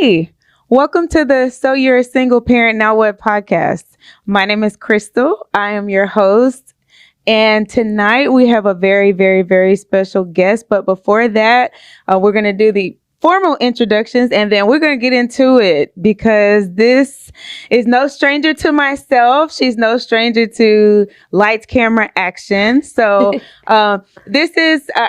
Hey, welcome to the So You're a Single Parent Now What podcast. My name is Crystal. I am your host. And tonight we have a very, very, very special guest. But before that, we're going to do the formal introductions and then we're going to get into it because this is no stranger to myself. She's no stranger to lights, camera, action. So I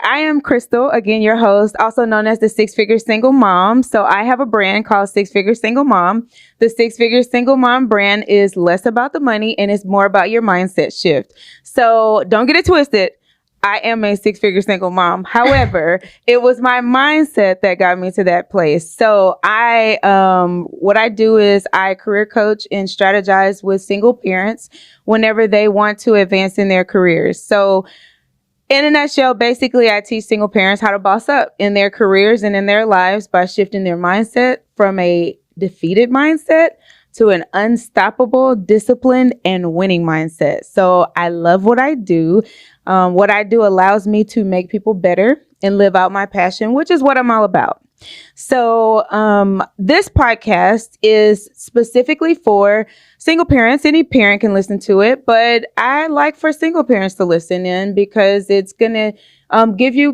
am Crystal, again, your host, also known as the Six Figure Single Mom. So I have a brand called Six Figure Single Mom. The Six Figure Single Mom brand is less about the money and it's more about your mindset shift. So don't get it twisted. I am a six-figure single mom. However, it was my mindset that got me to that place. So what I do is I career coach and strategize with single parents whenever they want to advance in their careers. So in a nutshell, basically, I teach single parents how to boss up in their careers and in their lives by shifting their mindset from a defeated mindset to an unstoppable, disciplined, and winning mindset. So I love what I do. What I do allows me to make people better and live out my passion, which is what I'm all about. So this podcast is specifically for single parents. Any parent can listen to it, but I like for single parents to listen in because it's going to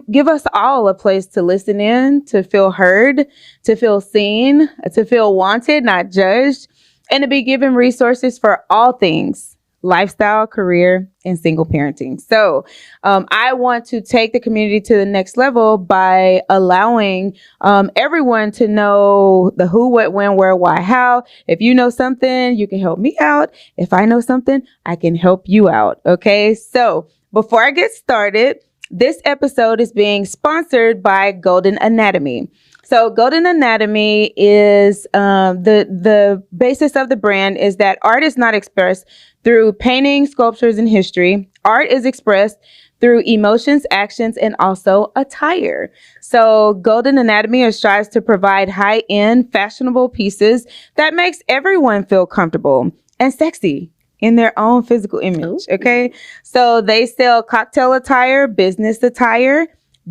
give us all a place to listen in, to feel heard, to feel seen, to feel wanted, not judged, and to be given resources for all things lifestyle, career, and single parenting. So I want to take the community to the next level by allowing everyone to know the who, what, when, where, why, how. If you know something, you can help me out. If I know something, I can help you out. Okay. So before I get started, this episode is being sponsored by Golden Anatomy. So Golden Anatomy is the basis of the brand is that art is not expressed through painting, sculptures, and history. Art is expressed through emotions, actions, and also attire. So Golden Anatomy strives to provide high-end, fashionable pieces that makes everyone feel comfortable and sexy in their own physical image. Okay. So they sell cocktail attire, business attire,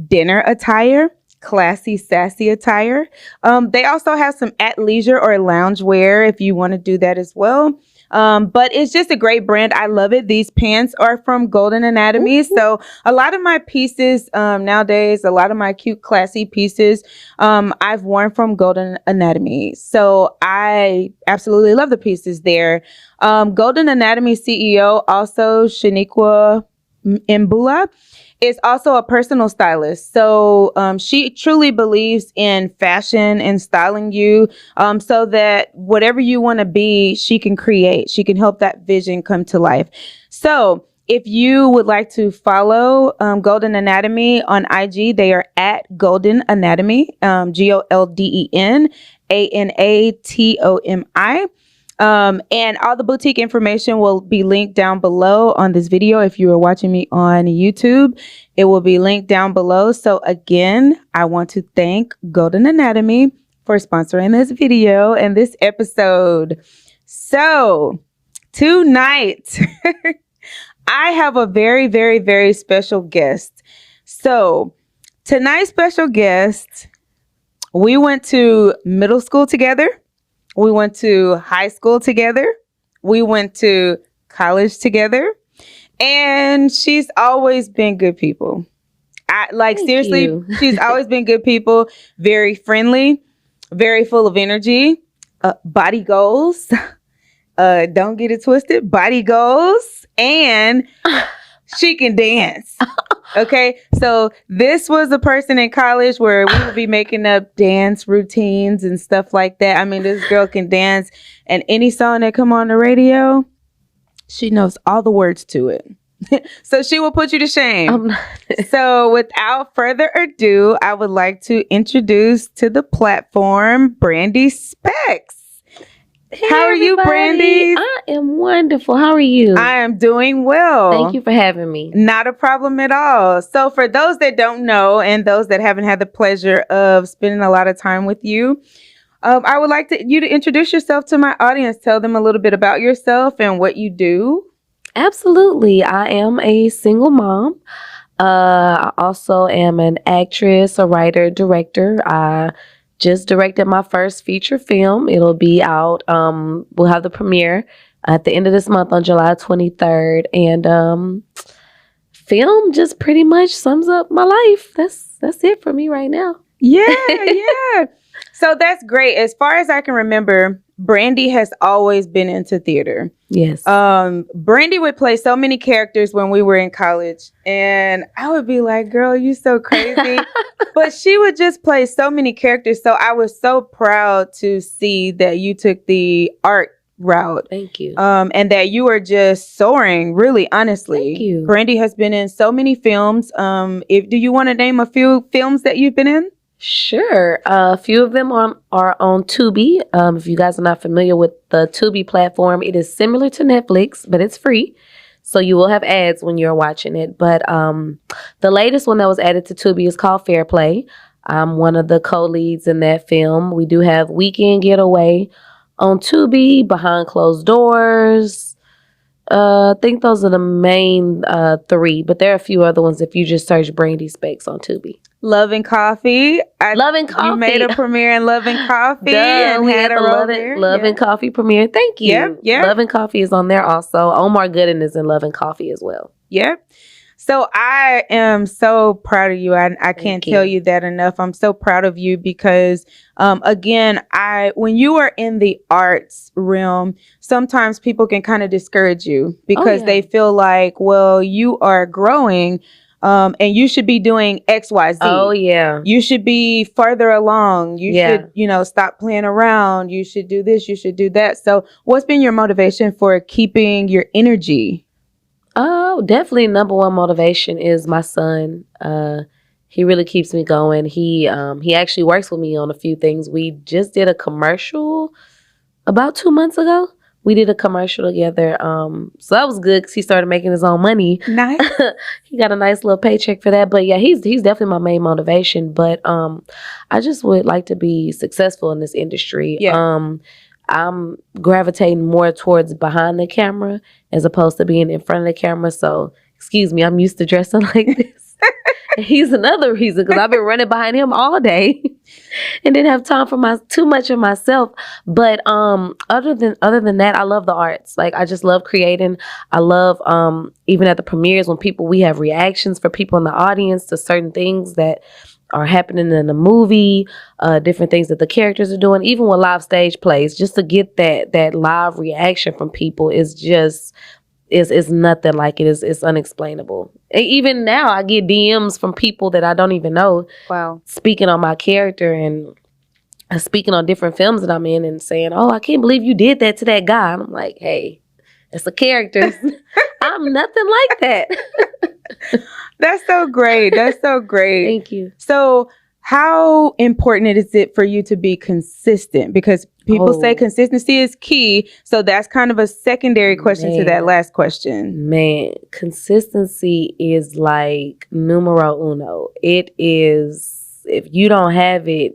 dinner attire, classy, sassy attire. They also have some athleisure or lounge wear if you want to do that as well. But it's just a great brand. I love it. These pants are from Golden Anatomy. Mm-hmm. So a lot of my pieces nowadays, a lot of my cute, classy pieces, I've worn from Golden Anatomy. So I absolutely love the pieces there. Golden Anatomy CEO, also Shaniqua Mbula, is also a personal stylist. So she truly believes in fashion and styling you so that whatever you want to be, she can create. She can help that vision come to life. So if you would like to follow Golden Anatomy on IG, they are at Golden Anatomy, GOLDEN ANATOMI. And all the boutique information will be linked down below on this video. If you are watching me on YouTube, it will be linked down below. So again, I want to thank Golden Anatomy for sponsoring this video and this episode. So tonight, I have a very, very, very special guest. So tonight's special guest, we went to middle school together. We went to high school together. We went to college together. And she's always been good people. Seriously, she's always been good people. Very friendly, very full of energy, body goals. Don't get it twisted. Body goals. And she can dance. Okay. So this was a person in college where we would be making up dance routines and stuff like that. I mean, this girl can dance, and any song that come on the radio, she knows all the words to it. So she will put you to shame. So without further ado, I would like to introduce to the platform, Brandy Specks. Hey, how are you, Brandy? I am wonderful. How are you? I am doing well. Thank you for having me. Not a problem at all. So for those that don't know and those that haven't had the pleasure of spending a lot of time with you, I would like you to introduce yourself to my audience. Tell them a little bit about yourself and what you do. Absolutely. I am a single mom. I also am an actress, a writer, director. I just directed my first feature film. It'll be out. We'll have the premiere at the end of this month on July 23rd. And film just pretty much sums up my life. That's it for me right now. Yeah, yeah. So that's great. As far as I can remember, Brandy has always been into theater. Yes. Brandy would play so many characters when we were in college, and I would be like, girl, you so crazy. But she would just play so many characters. So I was so proud to see that you took the art route. Thank you. And that you are just soaring, really, honestly. Thank you. Brandy has been in so many films. Do you want to name a few films that you've been in? Sure. A few of them are on Tubi. If you guys are not familiar with the Tubi platform, it is similar to Netflix, but it's free. So you will have ads when you're watching it. But the latest one that was added to Tubi is called Fair Play. I'm one of the co-leads in that film. We do have Weekend Getaway on Tubi, Behind Closed Doors. I think those are the main three, but there are a few other ones if you just search Brandy Specks on Tubi. Love and Coffee. Love and Coffee. You made a premiere in Love and Coffee. And we had a Love and Coffee premiere. Thank you. Yep, yep. Love and Coffee is on there also. Omar Gooden is in Love and Coffee as well. Yep. So I am so proud of you. I can't tell you that enough. I'm so proud of you because, again, when you are in the arts realm, sometimes people can kind of discourage you because they feel like, well, you are growing. And you should be doing X, Y, Z. Oh, yeah. You should be further along. You should, stop playing around. You should do this. You should do that. So what's been your motivation for keeping your energy? Oh, definitely number one motivation is my son. He really keeps me going. He actually works with me on a few things. We just did a commercial about 2 months ago. We did a commercial together. So that was good because he started making his own money. Nice. He got a nice little paycheck for that. But yeah, he's definitely my main motivation. But I just would like to be successful in this industry. Yeah. I'm gravitating more towards behind the camera as opposed to being in front of the camera. So, excuse me, I'm used to dressing like this. And he's another reason because I've been running behind him all day and didn't have time for too much of myself. But other than that, I love the arts. Like I just love creating. I love even at the premieres when we have reactions for people in the audience to certain things that are happening in the movie, different things that the characters are doing, even with live stage plays, just to get that live reaction from people is just is nothing like it. It's unexplainable. Even now I get DMs from people that I don't even know. Wow. Speaking on my character and speaking on different films that I'm in and saying, oh, I can't believe you did that to that guy. And I'm like, hey, it's a character. I'm nothing like that. That's so great. That's so great. Thank you. So how important is it for you to be consistent? Because people say consistency is key. So that's kind of a secondary question to that last question. Man, consistency is like numero uno. It is, if you don't have it,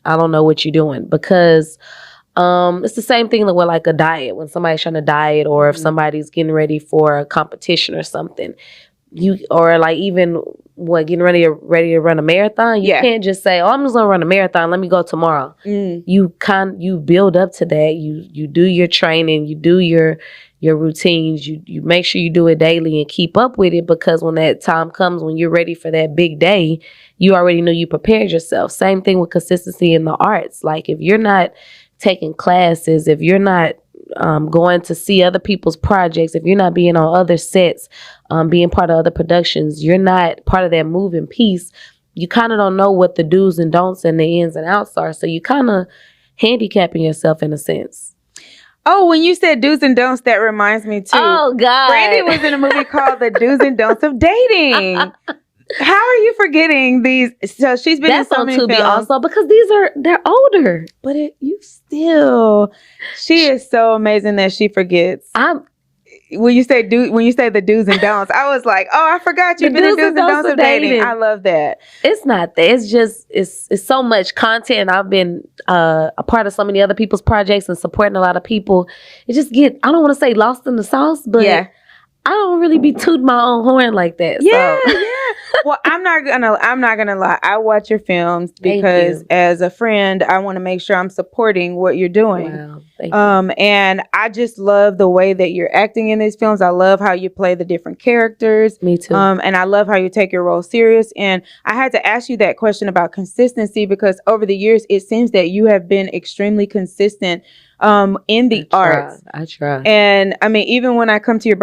I don't know what you're doing because it's the same thing with like a diet. When somebody's trying to diet or if somebody's getting ready for a competition or something, or like even getting ready to run a marathon, you can't just say, oh, I'm just gonna run a marathon, let me go tomorrow. You build up to that. You do your training, you do your routines, you make sure you do it daily and keep up with it, because when that time comes, when you're ready for that big day, you already know you prepared yourself. Same thing with consistency in the arts. Like if you're not taking classes, if you're not going to see other people's projects, if you're not being on other sets, being part of other productions, you're not part of that moving piece, you kind of don't know what the do's and don'ts and the ins and outs are. So you kind of handicapping yourself in a sense. Oh, when you said do's and don'ts, that reminds me too. Oh, God. Brandy was in a movie called The Do's and Don'ts of Dating. How are you forgetting these? So she's been in so many films. That's on Tubi also, because they're older. But she is so amazing that she forgets. When you say the do's and don'ts, I was like, oh, I forgot you've been in do's and don'ts of dating. I love that. It's not that. It's just it's so much content. I've been a part of so many other people's projects and supporting a lot of people. It just I don't want to say lost in the sauce, but I don't really be tooting my own horn like that. Yeah, so. yeah. Well, I'm not gonna lie. I watch your films Thank because you. as a friend, I want to make sure I'm supporting what you're doing. Wow. Thank you. And I just love the way that you're acting in these films. I love how you play the different characters. Me too. And I love how you take your role serious. And I had to ask you that question about consistency because over the years, it seems that you have been extremely consistent in the arts. I try. And I mean, even when I come to your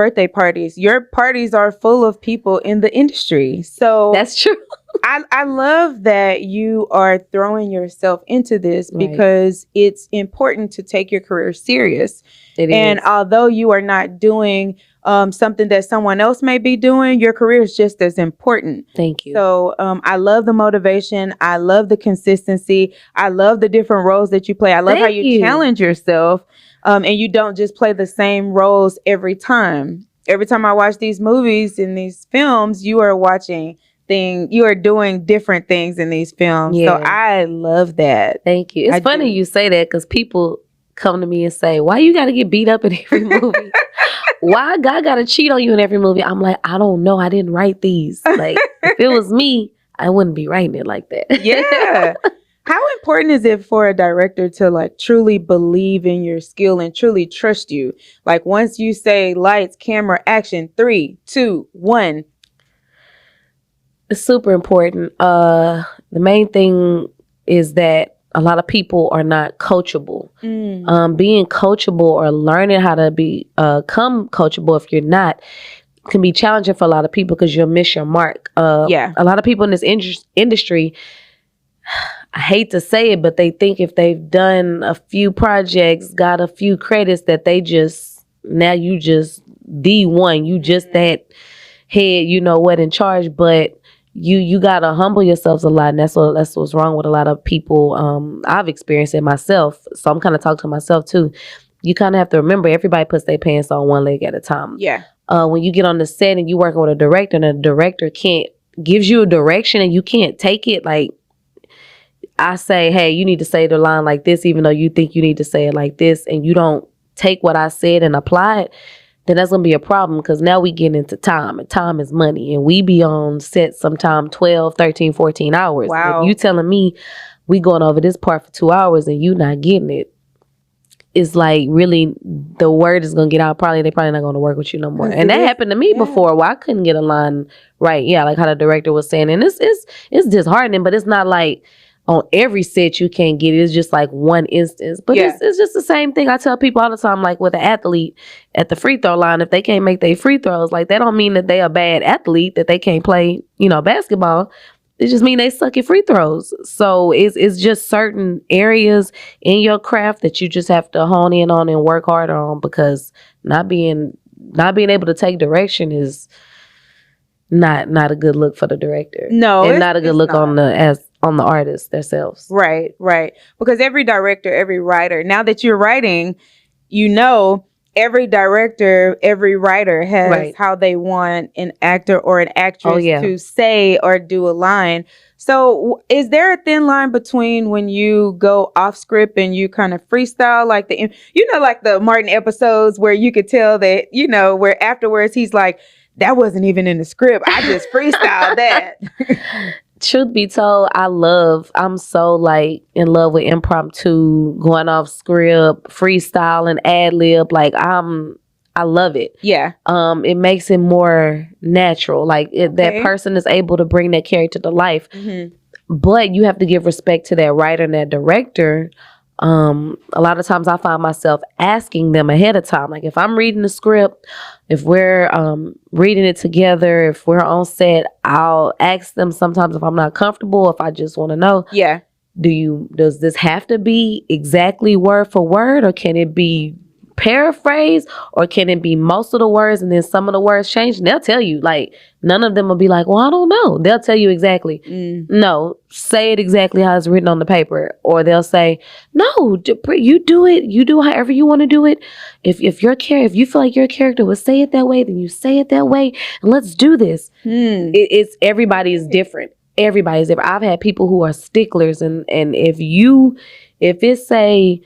parties are full of people in the industry. So That's true. I love that you are throwing yourself into this Right. because it's important to take your career serious. It And is. although you are not doing something that someone else may be doing, your career is just as important. Thank you. So I love the motivation. I love the consistency. I love the different roles that you play. I love how Thank you you. challenge yourself and you don't just play the same roles every time. Every time I watch these movies and these films, you are doing different things in these films. So Yeah. I love that. Thank you. It's I funny do. you say that because people come to me and say, why you got to get beat up in every movie? Why God got to cheat on you in every movie? I'm like, I don't know. I didn't write these. Like, if it was me, I wouldn't be writing it like that. Yeah. How important is it for a director to like truly believe in your skill and truly trust you? Like once you say lights, camera, action, 3, 2, 1. It's super important. The main thing is that a lot of people are not coachable. Being coachable or learning how to become coachable, if you're not, can be challenging for a lot of people because you'll miss your mark. Yeah. A lot of people in this industry, I hate to say it, but they think if they've done a few projects, got a few credits, that now you just the one, you just that head, you know what, in charge. But you gotta humble yourselves a lot, and that's what's wrong with a lot of people. I've experienced it myself, so I'm kind of talking to myself too. You kind of have to remember everybody puts their pants on one leg at a time. Yeah. When you get on the set and you working with a director, and the director gives you a direction and you can't take it, like I say, hey, you need to say the line like this, even though you think you need to say it like this, and you don't take what I said and apply it, then that's going to be a problem because now we get into time, and time is money, and we be on set sometime 12, 13, 14 hours. Wow. If you telling me we going over this part for 2 hours and you not getting it, it's like really the word is going to get out. They probably not going to work with you no more. And that happened to me before where I couldn't get a line right. Yeah, like how the director was saying. And it's disheartening, but it's not like on every set you can't get it. It's just like one instance. But it's just the same thing. I tell people all the time, like with an athlete at the free throw line, if they can't make their free throws, like that don't mean that they a bad athlete, that they can't play, basketball. It just mean they suck at free throws. So it's just certain areas in your craft that you just have to hone in on and work harder on, because not being able to take direction is not a good look for the director. No, and not a good look on the artists themselves. Right. Because every director, every writer, now that you're writing, every director, every writer has how they want an actor or an actress to say or do a line. So is there a thin line between when you go off script and you kind of freestyle, like like the Martin episodes where you could tell that, where afterwards he's like, that wasn't even in the script, I just freestyled that. Truth be told, I'm so like in love with impromptu, going off script, freestyle and ad lib. Like I love it. Yeah. It makes it more natural. Like that person is able to bring that character to life. Mm-hmm. But you have to give respect to that writer and that director. A lot of times I find myself asking them ahead of time. Like if I'm reading the script, if we're reading it together, if we're on set, I'll ask them sometimes if I'm not comfortable, if I just want to know. Yeah. Does this have to be exactly word for word, or can it be paraphrase, or can it be most of the words and then some of the words change? And they'll tell you, like, none of them will be like, well, I don't know. They'll tell you exactly. No, say it exactly how it's written on the paper. Or they'll say, no, you do it. You do however you want to do it. If you feel like your character would say it that way, then you say it that way, and let's do this. Everybody is different. Everybody's different. I've had people who are sticklers, and if it say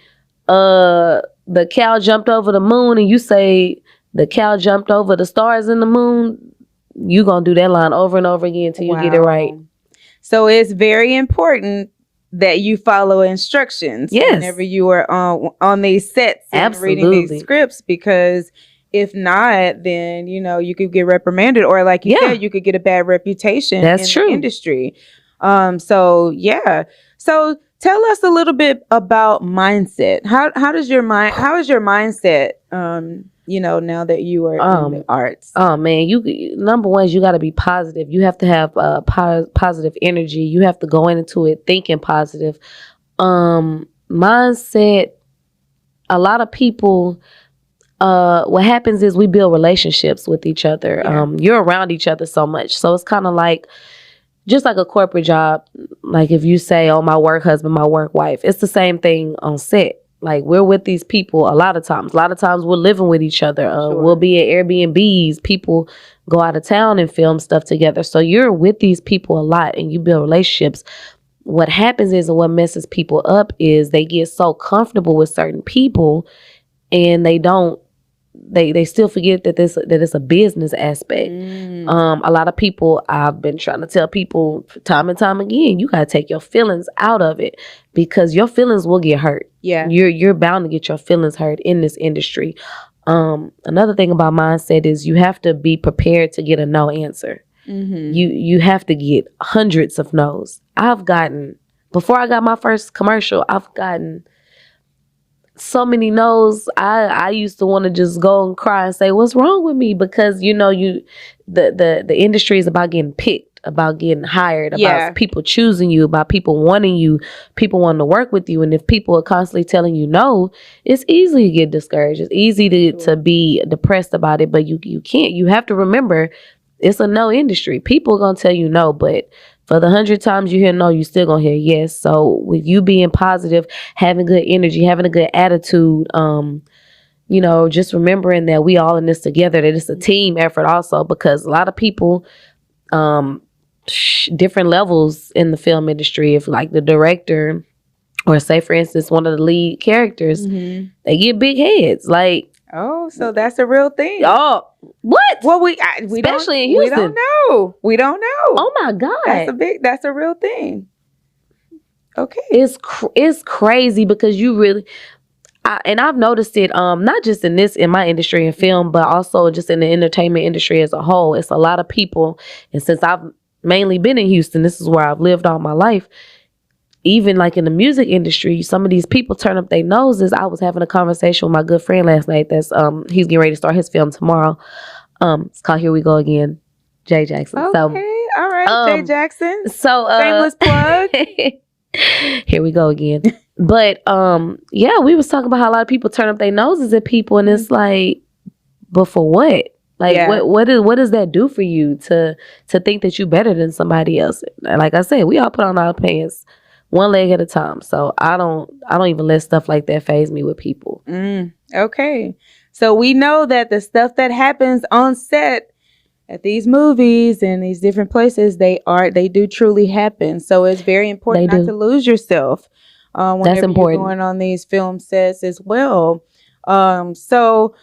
the cow jumped over the moon and you say the cow jumped over the stars in the moon, you gonna do that line over and over again till you get it right. So it's very important that you follow instructions whenever you are on these sets and reading these scripts, because if not, then you could get reprimanded, or like you said, you could get a bad reputation in the industry. So tell us a little bit about mindset. How is your mindset now that you are in the arts? Oh man, number one is you got to be positive. You have to have positive energy. You have to go into it thinking positive. Mindset. A lot of people. What happens is we build relationships with each other. Yeah. You're around each other so much, so it's kind of like just like a corporate job. Like if you say, "Oh, my work husband, my work wife," it's the same thing on set. Like we're with these people a lot of times. We're living with each other. We'll be at Airbnbs. People go out of town and film stuff together. So you're with these people a lot and you build relationships. What happens is, and what messes people up is they get so comfortable with certain people and they still forget that it's a business aspect. A lot of people, I've been trying to tell people time and time again, you gotta take your feelings out of it because your feelings will get hurt. Yeah, you're bound to get your feelings hurt in this industry. Another thing about mindset is you have to be prepared to get a no answer. Mm-hmm. You have to get hundreds of no's. Before I got my first commercial, I've gotten so many no's. I used to want to just go and cry and say, what's wrong with me? Because the industry is about getting picked, about getting hired, about people choosing you, about people wanting you, people wanting to work with you. And if people are constantly telling you no, it's easy to get discouraged. It's easy to be depressed about it, but you can't. You have to remember it's a no industry. People are going to tell you no, but for the 100 times you hear no, you still gonna hear yes. So with you being positive, having good energy, having a good attitude, just remembering that we all in this together, that it's a team effort also, because a lot of people, different levels in the film industry, if like the director or say for instance, one of the lead characters, they get big heads. Like, oh, so that's a real thing. Oh, what? Well, we especially in Houston. We don't know. Oh my God. That's a real thing. Okay. It's crazy because you really, and I've noticed it, not just in my industry in film, but also just in the entertainment industry as a whole. It's a lot of people. And since I've mainly been in Houston, this is where I've lived all my life. Even like in the music industry, some of these people turn up their noses. I was having a conversation with my good friend last night. That's he's getting ready to start his film tomorrow. It's called Here We Go Again, Jay Jackson. Okay, all right, Jay Jackson. So shameless plug. Here we go again. But we was talking about how a lot of people turn up their noses at people, and it's like, but for what? Like what does that do for you to think that you're better than somebody else? And like I said, we all put on our pants one leg at a time. So I don't even let stuff like that faze me with people. Okay. So we know that the stuff that happens on set at these movies and these different places, they do truly happen. So it's very important not to lose yourself whenever you're going on these film sets as well. So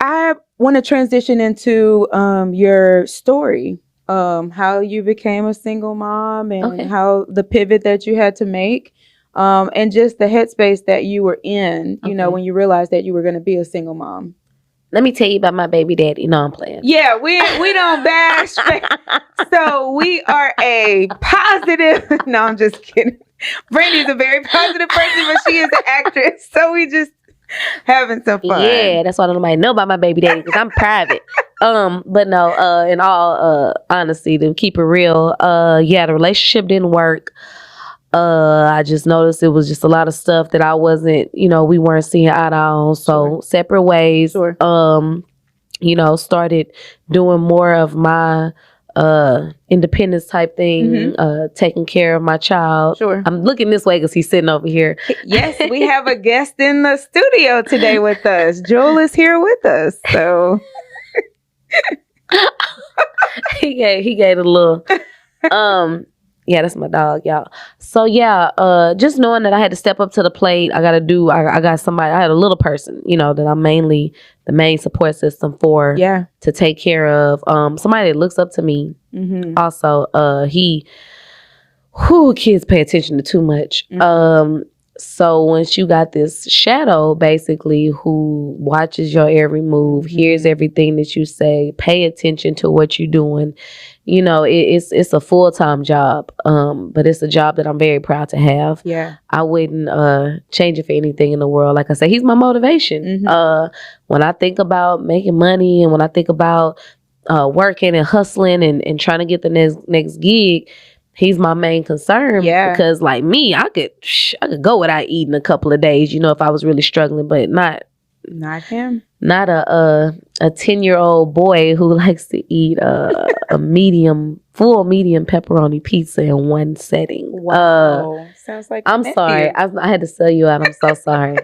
I want to transition into your story. How you became a single mom and how the pivot that you had to make, and just the headspace that you were in, when you realized that you were going to be a single mom. Let me tell you about my baby daddy. No, I'm playing. Yeah, we don't bash. So we are a positive. No, I'm just kidding. Brandy's a very positive person, but she is an actress. So we just having some fun. Yeah, that's why nobody know about my baby daddy because I'm private. But no, in all honesty, to keep it real, the relationship didn't work. I just noticed it was just a lot of stuff that I wasn't, we weren't seeing eye to eye on. So separate ways. Sure. Started doing more of my independence type thing, taking care of my child. Sure. I'm looking this way because he's sitting over here. Yes, we have a guest in the studio today with us. Joel is here with us. So he gave a little Yeah, that's my dog, y'all. So yeah, just knowing that I had to step up to the plate, I got somebody, I had a little person, that I'm mainly the main support system for, Yeah. to take care of. Somebody that looks up to me. Mm-hmm. Also, kids pay attention to too much. Mm-hmm. So once you got this shadow, basically, who watches your every move, hears everything that you say, pay attention to what you're doing, it's a full-time job. But it's a job that I'm very proud to have. Yeah. I wouldn't change it for anything in the world. Like I said, he's my motivation. When I think about making money and when I think about working and hustling and trying to get the next gig, he's my main concern. Yeah. Because like me, I could go without eating a couple of days, if I was really struggling, but not him. Not a 10-year-old boy who likes to eat a full medium pepperoni pizza in one setting. Wow. Sounds like I'm sorry. I had to sell you out. I'm so sorry.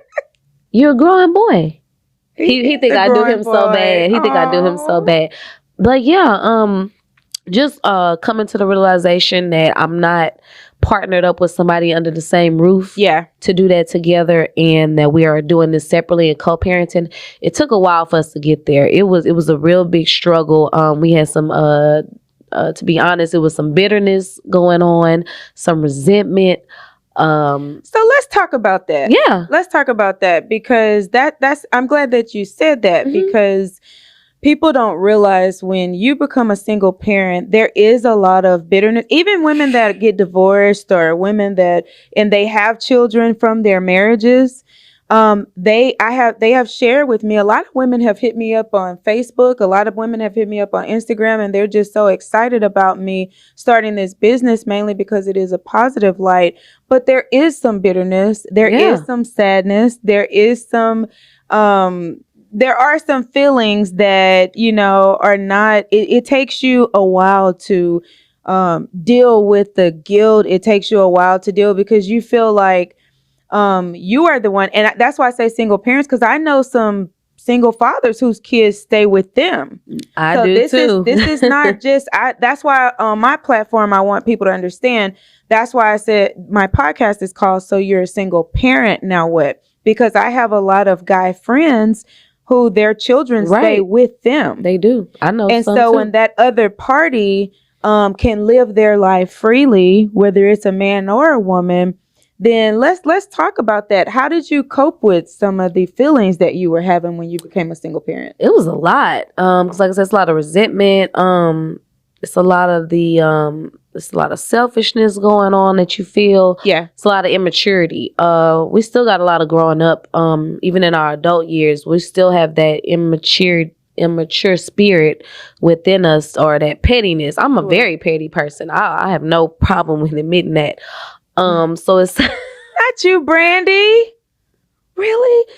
You're a growing boy. He think I do him so bad. He think I do him so bad. But yeah, just coming to the realization that I'm not partnered up with somebody under the same roof to do that together, and that we are doing this separately and co-parenting. It took a while for us to get there. It was a real big struggle. We had some to be honest, it was some bitterness going on, some resentment. So let's talk about that. Yeah. Let's talk about that, because that's I'm glad that you said that, because people don't realize when you become a single parent, there is a lot of bitterness. Even women that get divorced, or women and they have children from their marriages, they have shared with me. A lot of women have hit me up on Facebook. A lot of women have hit me up on Instagram, and they're just so excited about me starting this business, mainly because it is a positive light. But there is some bitterness. There is some sadness. There is some there are some feelings that, are not, it takes you a while to deal with the guilt. It takes you a while to deal, because you feel like you are the one. And that's why I say single parents, because I know some single fathers whose kids stay with them. I do too. This is not just, that's why on my platform, I want people to understand. That's why I said my podcast is called So You're a Single Parent Now What? Because I have a lot of guy friends who their children stay with them. They do. I know. And so when that other party can live their life freely, whether it's a man or a woman, then let's talk about that. How did you cope with some of the feelings that you were having when you became a single parent? It was a lot. Because like I said, it's a lot of resentment. It's a lot of it's a lot of selfishness going on that you feel. Yeah. It's a lot of immaturity. We still got a lot of growing up. Even in our adult years, we still have that immature spirit within us, or that pettiness. I'm a very petty person. I have no problem with admitting that. So it's not you, Brandy. Really?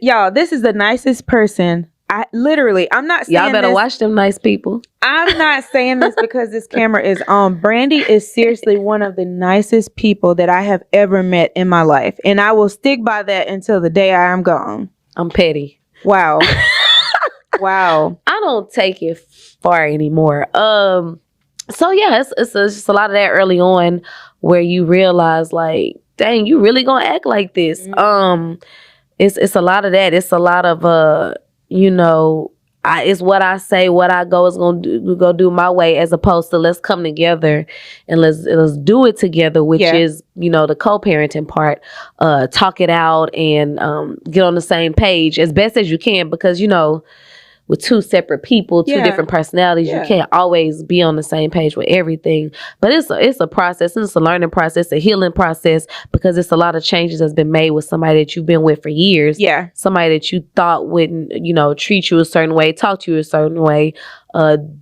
Y'all, this is the nicest person. I'm not saying y'all better watch them nice people. I'm not saying this because this camera is on. Brandy is seriously one of the nicest people that I have ever met in my life. And I will stick by that until the day I am gone. I'm petty. Wow. Wow. I don't take it far anymore. So yeah, it's just a lot of that early on, where you realize, like, dang, you really gonna act like this? It's a lot of that. It's a lot of it's what I say, what I go is gonna do my way, as opposed to let's come together and let's do it together, which is the co-parenting part. Talk it out and get on the same page as best as you can, because with two separate people, two different personalities, you can't always be on the same page with everything. But it's a process, and it's a learning process, a healing process, because it's a lot of changes that's been made with somebody that you've been with for years. Yeah. Somebody that you thought wouldn't, treat you a certain way, talk to you a certain way,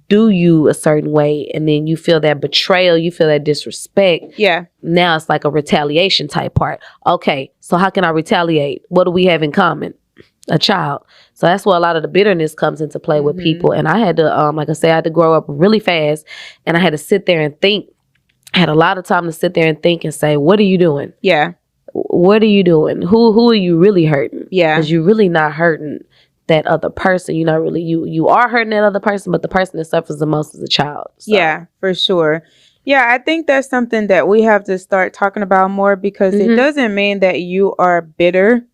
do you a certain way, and then you feel that betrayal, you feel that disrespect. Yeah. Now it's like a retaliation type part. Okay, so how can I retaliate? What do we have in common? A child. So that's where a lot of the bitterness comes into play with people. And I had to, like I said, I had to grow up really fast, and I had to sit there and think. I had a lot of time to sit there and think and say, what are you doing? Yeah. What are you doing? Who are you really hurting? Yeah. Because you're really not hurting that other person. You're not really, you are hurting that other person, but the person that suffers the most is the child. So. Yeah, for sure. Yeah, I think that's something that we have to start talking about more because it doesn't mean that you are bitter.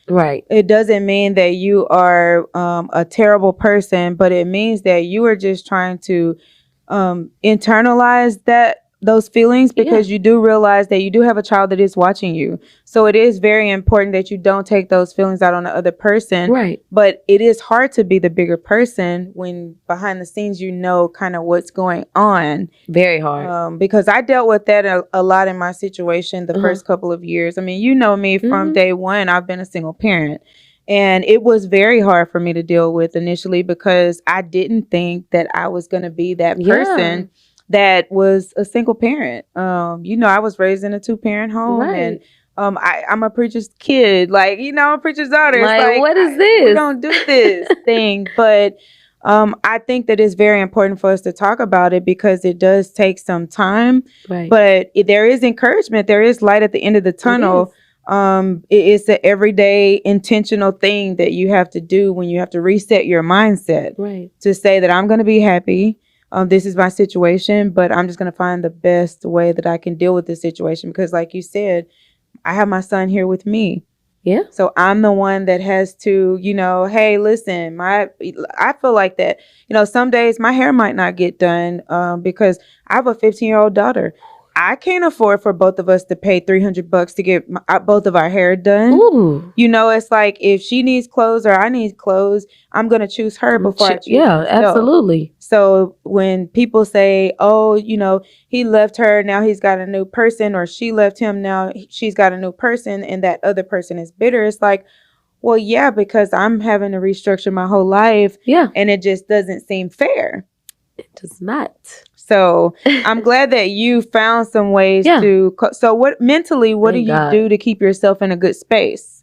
Right. It doesn't mean that you are a terrible person, but it means that you are just trying to internalize those feelings because you do realize that you do have a child that is watching you. So it is very important that you don't take those feelings out on the other person. Right. But it is hard to be the bigger person when behind the scenes you know kind of what's going on. Very hard. Because I dealt with that a lot in my situation the first couple of years. I mean, you know me from day one. I've been a single parent. And it was very hard for me to deal with initially because I didn't think that I was going to be that person that was a single parent. I was raised in a 2-parent home and I'm a preacher's kid, like, a preacher's daughter. It's like, what is this? We don't do this thing. But I think that it's very important for us to talk about it because it does take some time. Right. But there is encouragement. There is light at the end of the tunnel. It's an everyday intentional thing that you have to do when you have to reset your mindset to say that I'm going to be happy. This is my situation, but I'm just going to find the best way that I can deal with this situation because like you said, I have my son here with me. Yeah. So I'm the one that has to, hey, listen, I feel like that, some days my hair might not get done because I have a 15-year-old daughter. I can't afford for both of us to pay $300 to get both of our hair done. Ooh. It's like if she needs clothes or I need clothes, I'm going to choose her before I choose myself. Absolutely. So when people say, oh, he left her, now he's got a new person, or she left him, now she's got a new person, and that other person is bitter, it's like, well, yeah, because I'm having to restructure my whole life. Yeah. And it just doesn't seem fair. It does not. So I'm glad that you found some ways to. So what mentally, what do you do to keep yourself in a good space?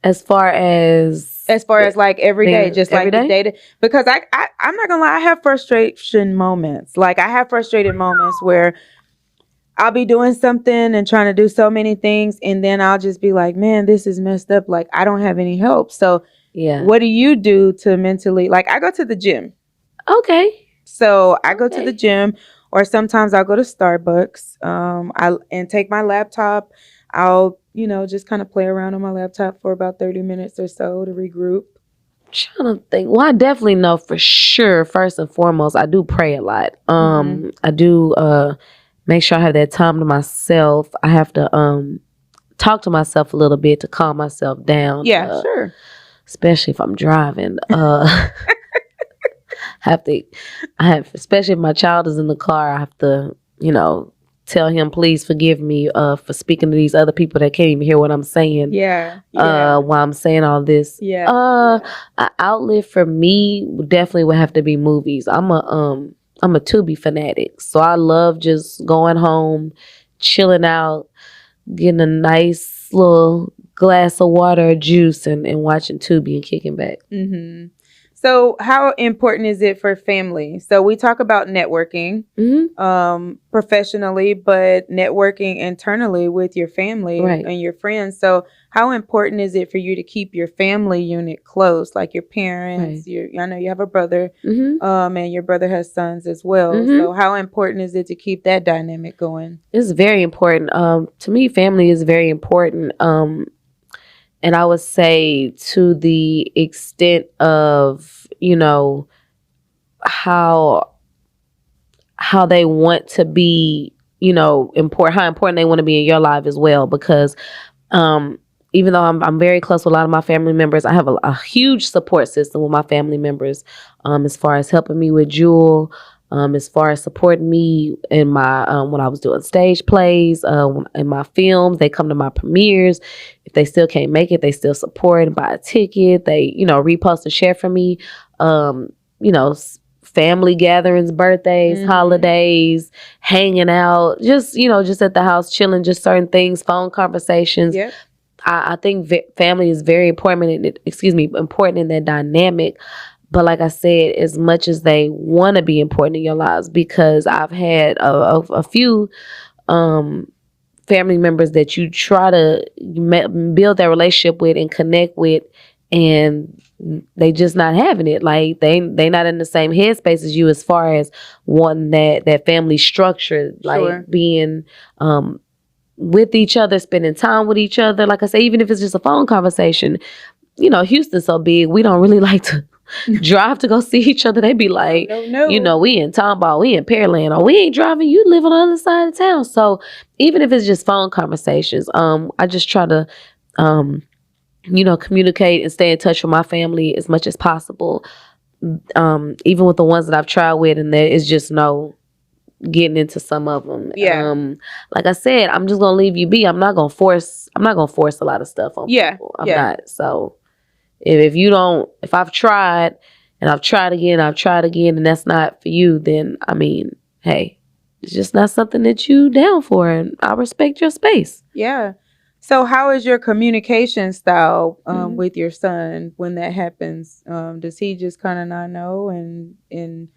As far as like every day, just like the day, because I'm not gonna lie, I have frustration moments. Like I have frustrated moments where I'll be doing something and trying to do so many things, and then I'll just be like, man, this is messed up. Like I don't have any help. So what do you do to mentally? Like I go to the gym. Okay. So I go to the gym, or sometimes I'll go to Starbucks. And take my laptop. I'll, just kind of play around on my laptop for about 30 minutes or so to regroup. I'm trying to think. Well, I definitely know for sure, first and foremost, I do pray a lot. I do make sure I have that time to myself. I have to talk to myself a little bit to calm myself down. Yeah, sure. Especially if I'm driving. Especially if my child is in the car, I have to, tell him, please forgive me for speaking to these other people that can't even hear what I'm saying. Yeah. While I'm saying all this. Yeah. An outlet for me definitely would have to be movies. I'm a Tubi fanatic. So I love just going home, chilling out, getting a nice little glass of water or juice and watching Tubi and kicking back. Mm-hmm. So how important is it for family? So we talk about networking professionally, but networking internally with your family and your friends. So how important is it for you to keep your family unit close, like your parents? I know you have a brother, and your brother has sons as well. So how important is it to keep that dynamic going? It's very important. To me, family is very important. And I would say to the extent of, how they want to be, important, how important they want to be in your life as well. Because even though I'm very close with a lot of my family members, I have a huge support system with my family members as far as helping me with Jewel, as far as supporting me in my when I was doing stage plays, in my films. They come to my premieres. If they still can't make it, they still support and buy a ticket. They, repost and share for me. Family gatherings, birthdays, holidays, hanging out, just at the house, chilling, just certain things, phone conversations. Yep. I think family is very important in that dynamic. But like I said, as much as they want to be important in your lives, because I've had a few family members that you try to build that relationship with and connect with, and they just not having it. Like they not in the same headspace as you as far as wanting that family structure, like Sure. being with each other, spending time with each other. Like I say, even if it's just a phone conversation, you know, Houston's so big, we don't really like to drive to go see each other. They be like, No. you know, we in Tomball, we in Pearland, or we ain't driving, you live on the other side of town. So even if it's just phone conversations, I just try to you know, communicate and stay in touch with my family as much as possible. Even with the ones that I've tried with, and there is just no getting into some of them. Yeah. Like I said, I'm just gonna leave you be. I'm not gonna force a lot of stuff on people. I'm not. So if I've tried and I've tried again, and that's not for you, then I mean, hey, it's just not something that you down for, and I respect your space. Yeah. So how is your communication style with your son when that happens? Does he just kind of not know, and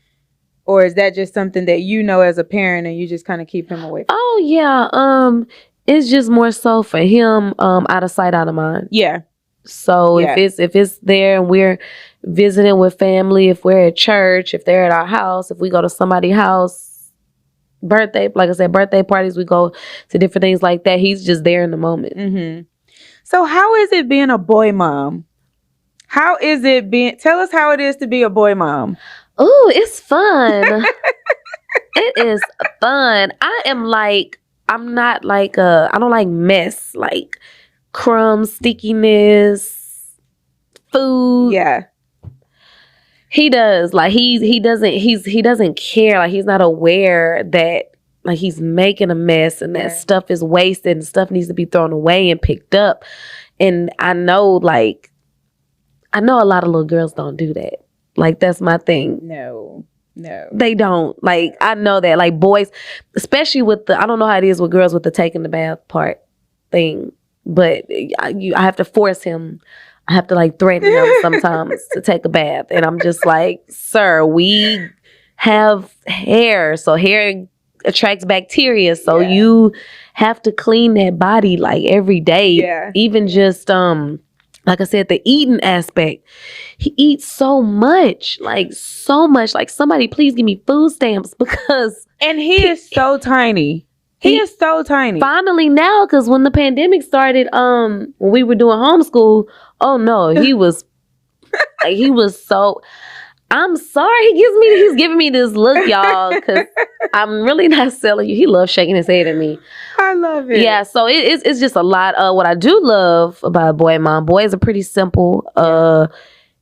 or is that just something that you know as a parent and you just kind of keep him away from? Oh yeah, it's just more so for him, out of sight, out of mind. Yeah. So if it's there and we're visiting with family, if we're at church, if they're at our house, if we go to somebody's house, birthday, like I said, birthday parties, we go to different things like that. He's just there in the moment. Mm-hmm. So how is it being a boy mom? Tell us how it is to be a boy mom. Oh, it's fun. It is fun. I don't like mess, like crumbs, stickiness, food. Yeah. He does. Like he doesn't care. Like he's not aware that like he's making a mess and that stuff is wasted and stuff needs to be thrown away and picked up. And I know a lot of little girls don't do that. Like that's my thing. No. They don't. Like I know that. Like boys, especially with I don't know how it is with girls with the taking the bath part thing, but I have to force him. I have to like threaten him sometimes to take a bath. And I'm just like, sir, we have hair. So hair attracts bacteria. So you have to clean that body like every day. Yeah. Even just, like I said, the eating aspect. He eats so much. Like somebody please give me food stamps because. And he is so tiny. He is so tiny. Finally now, because when the pandemic started, when we were doing homeschool, oh no, he was so. I'm sorry, he's giving me this look, y'all, because I'm really not selling you. He loves shaking his head at me. I love it. Yeah, so it's just a lot. What I do love about a boy and mom, boys are pretty simple.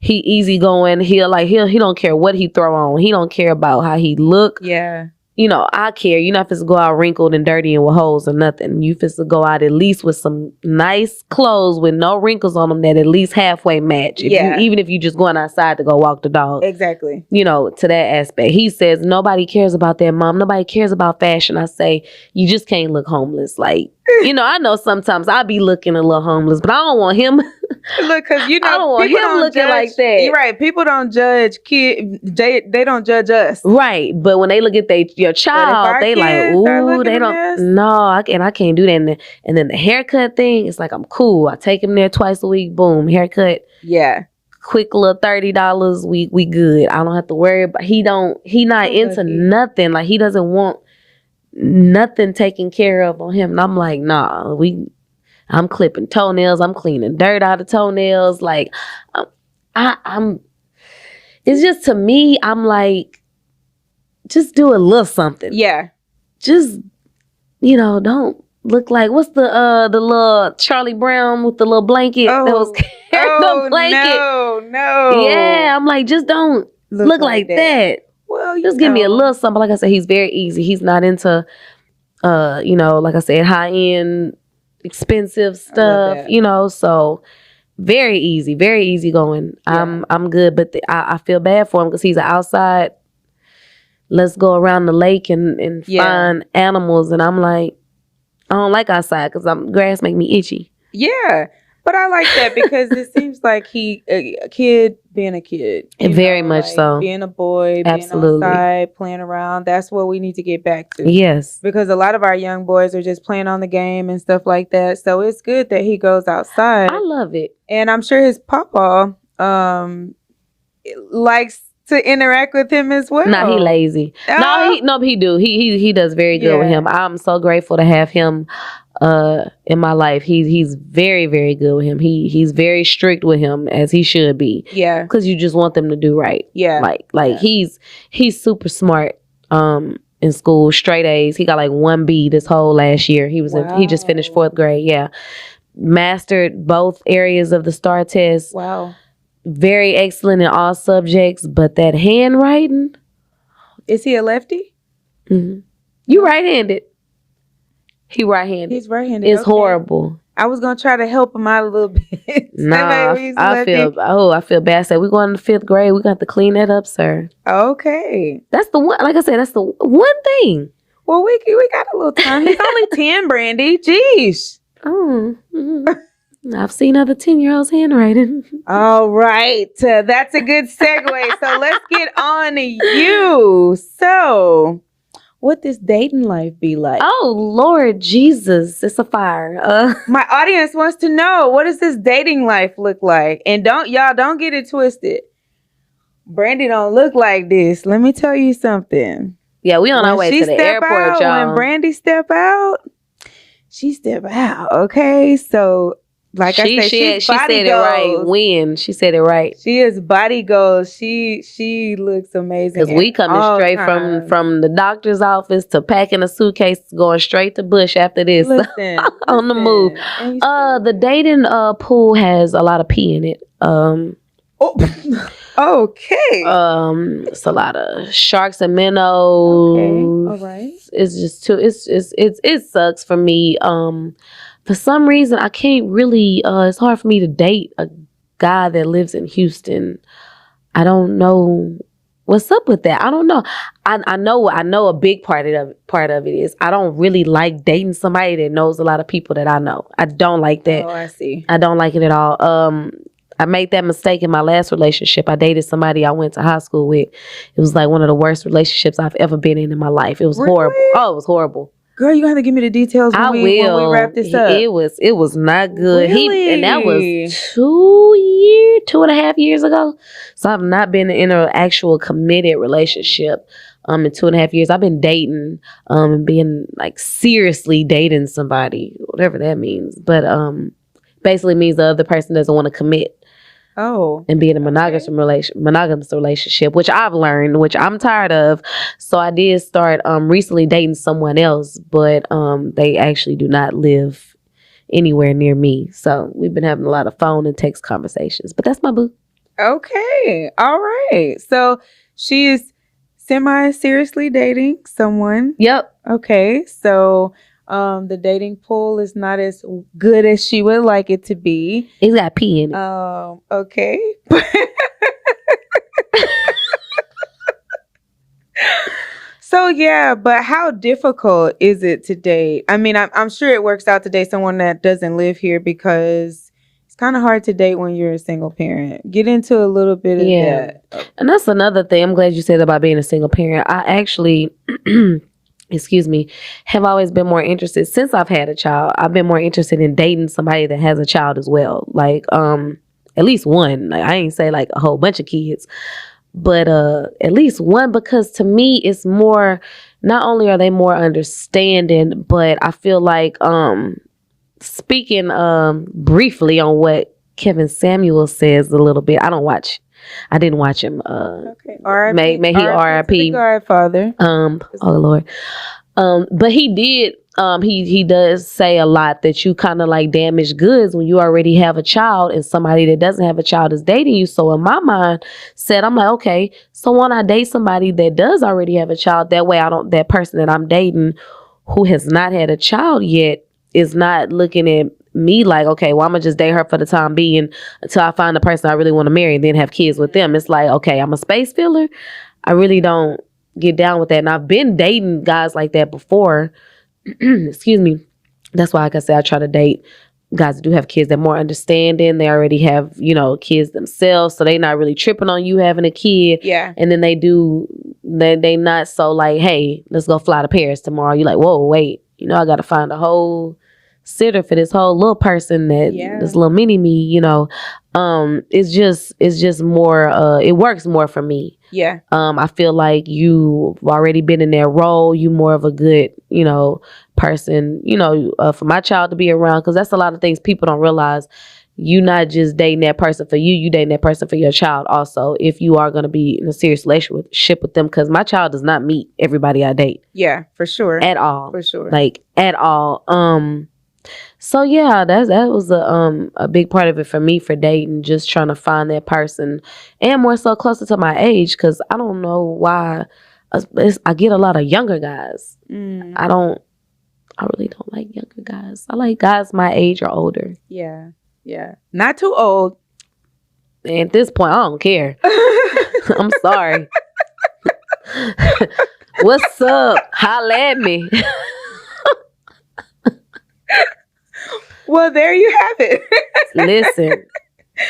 He easygoing. He don't care what he throw on. He don't care about how he look. Yeah. You know, I care. You're not supposed to go out wrinkled and dirty and with holes or nothing. You supposed to go out at least with some nice clothes with no wrinkles on them that at least halfway match. Even if you just going outside to go walk the dog. Exactly. You know, to that aspect. He says, nobody cares about that, mom. Nobody cares about fashion. I say, you just can't look homeless. Like, you know, I know sometimes I be looking a little homeless, but I don't want him. Look, because you know, I don't want him looking like that. You're right. People don't judge kids. They don't judge us. Right. But when they look at your child, they like, ooh, they don't. No, I can't do that. And then the haircut thing, it's like, I'm cool. I take him there twice a week. Boom, haircut. Yeah. Quick little $30. We good. I don't have to worry about. He not into nothing. Like he doesn't want nothing taken care of on him. And I'm like, nah, I'm clipping toenails. I'm cleaning dirt out of toenails. Like, I'm. It's just, to me, I'm like, just do a little something. Yeah. Just, you know, don't look like, what's the little Charlie Brown with the little blanket that was carrying the blanket. No. Yeah, I'm like, just don't look like that. Well, just give me a little something. Like I said, he's very easy. He's not into, you know, like I said, high end, expensive stuff. You know, so very easy going. Yeah. I'm good, but I feel bad for him because he's outside. Let's go around the lake and find animals, and I'm like, I don't like outside because grass make me itchy. Yeah. But I like that because it seems like a kid being a kid. Very much so. Being a boy, Absolutely. being outside, playing around. That's what we need to get back to. Yes. Because a lot of our young boys are just playing on the game and stuff like that. So it's good that he goes outside. I love it. And I'm sure his papa likes to interact with him as well. Nah, he lazy. He do. He does very good with him. I'm so grateful to have him in my life. He's very, very good with him. He's very strict with him, as he should be. Yeah. Because you just want them to do right. Yeah. Like he's super smart in school, straight A's. He got like 1 B this whole last year. He just finished 4th grade. Yeah. Mastered both areas of the STAR test. Wow. Very excellent in all subjects, but that handwriting. Is he a lefty? Mm-hmm. You right-handed. He right-handed. He's right-handed. It's horrible. I was gonna try to help him out a little bit. I feel bad. I said we're going to 5th grade. We got to clean that up, sir. Okay. That's the one. Like I said, that's the one thing. Well, we got a little time. He's only 10, Brandy. Jeez. Oh. Mm-hmm. I've seen other 10-year-olds handwriting. All right. That's a good segue. So let's get on to you. So, what does dating life be like? Oh, Lord Jesus. It's a fire. My audience wants to know, what does this dating life look like? And don't get it twisted. Brandy don't look like this. Let me tell you something. Yeah, we on our way to the airport, y'all. When Brandy step out, she step out. Okay. So, like I said, she said it right. When she said it right, she is body goals. She looks amazing. Because we coming straight from the doctor's office to packing a suitcase, going straight to Bush after this. Listen, on the move. The dating pool has a lot of pee in it. Okay. It's a lot of sharks and minnows. Okay. All right. It's just too. It sucks for me. For some reason, I can't really, it's hard for me to date a guy that lives in Houston. I don't know what's up with that. I don't know. I know a big part of it is I don't really like dating somebody that knows a lot of people that I know. I don't like that. Oh, I see. I don't like it at all. I made that mistake in my last relationship. I dated somebody I went to high school with. It was like one of the worst relationships I've ever been in my life. It was horrible. Oh, it was horrible. Girl, you have to give me the details when we wrap this up. It was not good. Really? And that was 2.5 years ago. So I've not been in an actual committed relationship in 2.5 years. I've been dating and being like seriously dating somebody, whatever that means. But basically means the other person doesn't want to commit. Oh. And be in a monogamous relationship, which I've learned, which I'm tired of. So I did start recently dating someone else, but they actually do not live anywhere near me. So we've been having a lot of phone and text conversations. But that's my boo. Okay. All right. So she is semi-seriously dating someone. Yep. Okay. So the dating pool is not as good as she would like it to be. It's got pee in it. Okay. So yeah, but how difficult is it to date? I mean, I'm sure it works out to date someone that doesn't live here because it's kind of hard to date when you're a single parent. Get into a little bit of that. And that's another thing. I'm glad you said about being a single parent. I actually excuse me, have always been more interested since I've had a child. I've been more interested in dating somebody that has a child as well. Like, at least one. Like, I ain't say like a whole bunch of kids, but at least one, because to me it's more, not only are they more understanding, but I feel like speaking briefly on what Kevin Samuel says a little bit. I didn't watch him. Okay. R.I.P. May he R.I.P. Godfather. Oh Lord. But he did. He does say a lot that you kind of like damaged goods when you already have a child and somebody that doesn't have a child is dating you. So in my mind, I'm like, okay, so when I date somebody that does already have a child, that way that person that I'm dating who has not had a child yet is not looking at me like, okay, well, I'm gonna just date her for the time being until I find the person I really want to marry and then have kids with them. It's like, okay, I'm a space filler. I really don't get down with that. And I've been dating guys like that before. Excuse me. That's why, like I said, I try to date guys that do have kids, they're more understanding. They already have, kids themselves, so they not really tripping on you having a kid. Yeah. And then they not so like, hey, let's go fly to Paris tomorrow. You're like, whoa, wait, I got to find a whole sitter for this whole little person this little mini me. It's just more. It works more for me. Yeah. I feel like you've already been in their role. You more of a good, person, for my child to be around, because that's a lot of things people don't realize. You not just dating that person for you dating that person for your child also, if you are going to be in a serious relationship with them, because my child does not meet everybody I date. Yeah, for sure. At all. For sure. Like, at all. So yeah, that was a big part of it for me for dating, just trying to find that person, and more so closer to my age, because I don't know why I get a lot of younger guys. I really don't like younger guys. I like guys my age or older. Yeah. Yeah. Not too old. And at this point, I don't care. I'm sorry. What's up? Holla at me. Well, there you have it. Listen.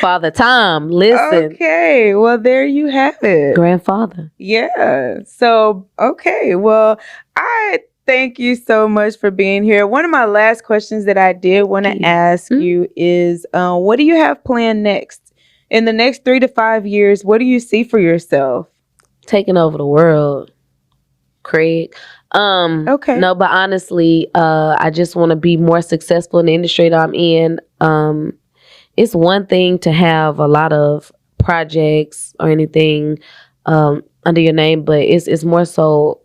Father Time, listen. Okay. Well, there you have it. Grandfather. Yeah. So, okay. Well, I thank you so much for being here. One of my last questions that I did want to ask you is, what do you have planned next? In the next 3 to 5 years, what do you see for yourself? Taking over the world, Craig. Okay. No, but honestly, I just want to be more successful in the industry that I'm in. It's one thing to have a lot of projects or anything under your name, but it's more so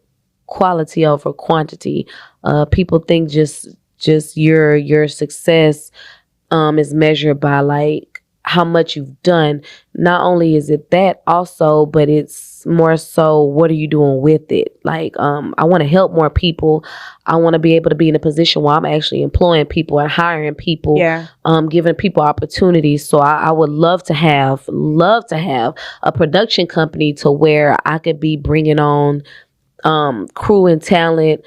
quality over quantity. People think just your success is measured by like how much you've done. Not only is it that also, but it's more so what are you doing with it. Like I want to help more people. I want to be able to be in a position where I'm actually employing people and hiring people, giving people opportunities. So I would love to have a production company to where I could be bringing on crew and talent,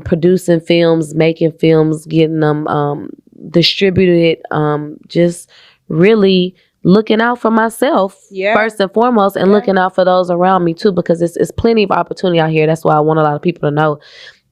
producing films, making films, getting them distributed, just really looking out for myself first and foremost, and looking out for those around me too, because it's plenty of opportunity out here. That's why I want a lot of people to know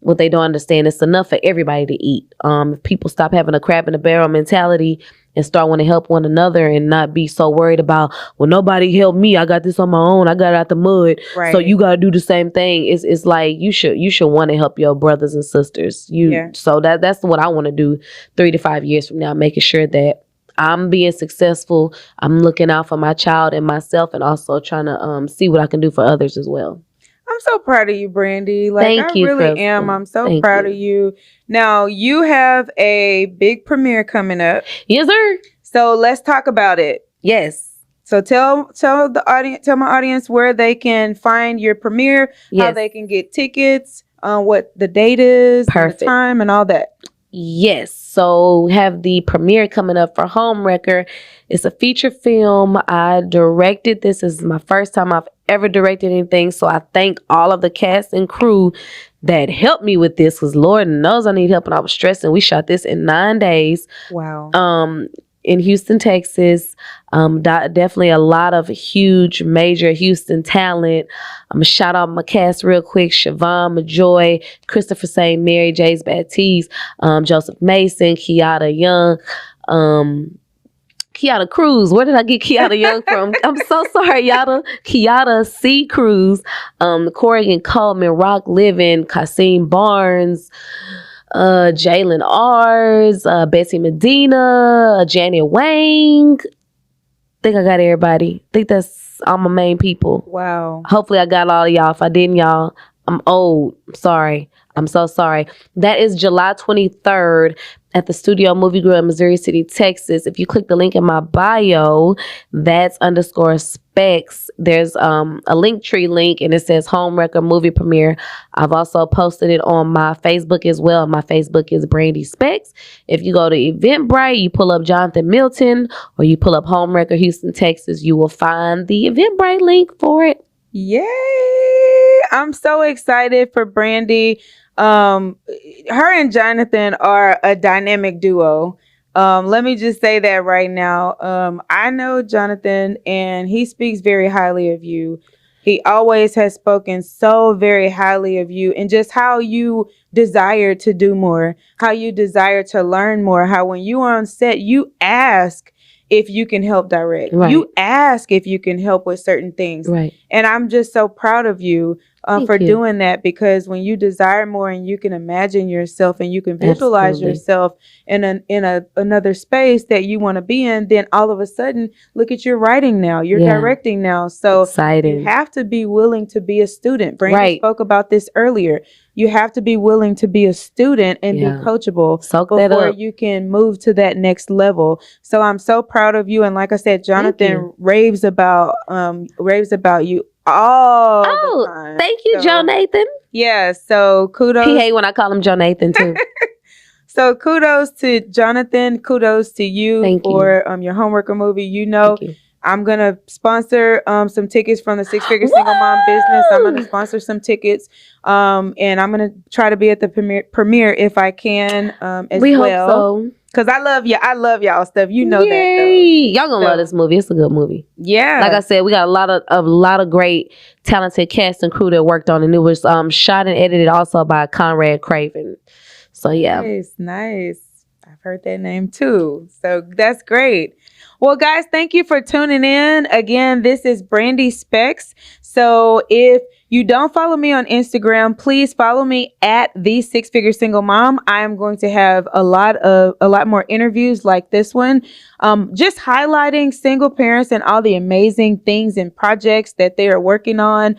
what they don't understand. It's enough for everybody to eat. If people stop having a crab in a barrel mentality and start wanting to help one another and not be so worried about, well, nobody helped me, I got this on my own, I got it out the mud, so you got to do the same thing. It's like you should want to help your brothers and sisters. So that's what I want to do 3 to 5 years from now, making sure that I'm being successful. I'm looking out for my child and myself, and also trying to see what I can do for others as well. I'm so proud of you, Brandy. Like, I really am. I'm so proud of you. Now, you have a big premiere coming up. Yes, sir. So let's talk about it. Yes. So tell my audience where they can find your premiere, how they can get tickets, what the date is, the time, and all that. Yes. So have the premiere coming up for Homewrecker. It's a feature film. I directed this. This is my first time I've ever directed anything. So I thank all of the cast and crew that helped me with this, because Lord knows I need help and I was stressing. We shot this in 9 days. Wow. In Houston, Texas. Definitely a lot of huge, major Houston talent. I'm going to shout out my cast real quick. Siobhan Majoy, Christopher St. Mary, Jace Baptiste, Joseph Mason, Kiata Young, Kiata Cruz. Where did I get Kiata Young from? I'm so sorry, Kiata C. Cruz, Corrigan Coleman, Rock Living, Kasim Barnes, Jalen Ars, Betsy Medina, Janet Wang. Think I got everybody. Think that's all my main people. Wow. Hopefully I got all of y'all. If I didn't, y'all, I'm old. I'm sorry. I'm so sorry. That is July 23rd at the Studio Movie Grill in Missouri City, Texas. If you click the link in my bio, that's _Specks. There's a Linktree link, and it says Homewrecker movie premiere. I've also posted it on my Facebook as well. My Facebook is Brandy Specks. If you go to Eventbrite, you pull up Jonathan Milton, or you pull up Homewrecker Houston, Texas, you will find the Eventbrite link for it. Yay! I'm so excited for Brandy. Her and Jonathan are a dynamic duo. Let me just say that right now. I know Jonathan, and he speaks very highly of you. He always has spoken so very highly of you, and just how you desire to do more, how you desire to learn more, how when you are on set, you ask if you can help direct. Right. You ask if you can help with certain things. Right. And I'm just so proud of you for you. doing that, because when you desire more and you can imagine yourself and you can visualize Absolutely. yourself in another space that you want to be in, then all of a sudden, look at your writing now, you're Yeah. directing now. So Exciting. you have to be willing to be a student. Brandy Right. spoke about this earlier. You have to be willing to be a student and Yeah. be coachable Soak that before up. you can move to that next level. So I'm so proud of you. And like I said, Jonathan you. raves about you all the time. Thank you, Joe Nathan. Yeah, so kudos. He hate when I call him Joe Nathan too. So kudos to Jonathan. Kudos to you Thank for your homeworker movie. You know, Thank you. I'm gonna sponsor some tickets from the Six Figure Single Mom business. I'm gonna sponsor some tickets, and I'm gonna try to be at the premiere if I can as We well. hope so. Cause I love you. I love y'all stuff. You know that though. Y'all gonna love this movie. It's a good movie. Yeah. Like I said, we got a lot of great talented cast and crew that worked on it. And it was shot and edited also by Conrad Craven. So yeah. Nice. I've heard that name too. So that's great. Well, guys, thank you for tuning in. Again, this is Brandy Specks. So if you don't follow me on Instagram, please follow me at the Six Figure Single Mom. I am going to have a lot more interviews like this one, just highlighting single parents and all the amazing things and projects that they are working on,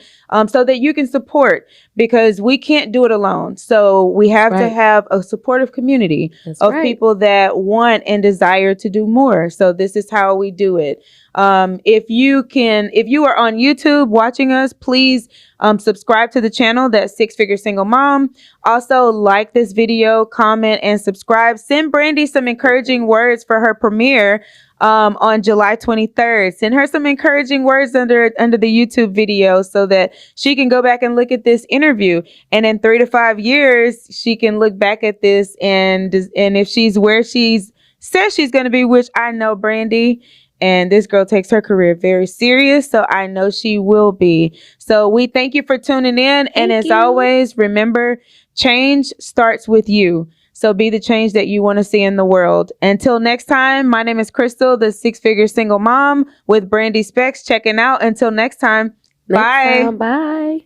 so that you can support, because we can't do it alone. So we have to have a supportive community of people that want and desire to do more. So this is how we do it. If you are on YouTube watching us, please subscribe to the channel, that's Six Figure Single Mom. Also like this video, comment, and subscribe. Send Brandy some encouraging words for her premiere on July 23rd. Send her some encouraging words under the YouTube video so that she can go back and look at this interview. And in 3 to 5 years, she can look back at this and if she's where says she's going to be, which I know Brandy, and this girl takes her career very serious, so I know she will be. So we thank you for tuning in. And as always, remember, change starts with you. So be the change that you want to see in the world. Until next time, my name is Crystal, the Six Figure Single Mom with Brandy Specks, checking out. Until next time, bye. Bye.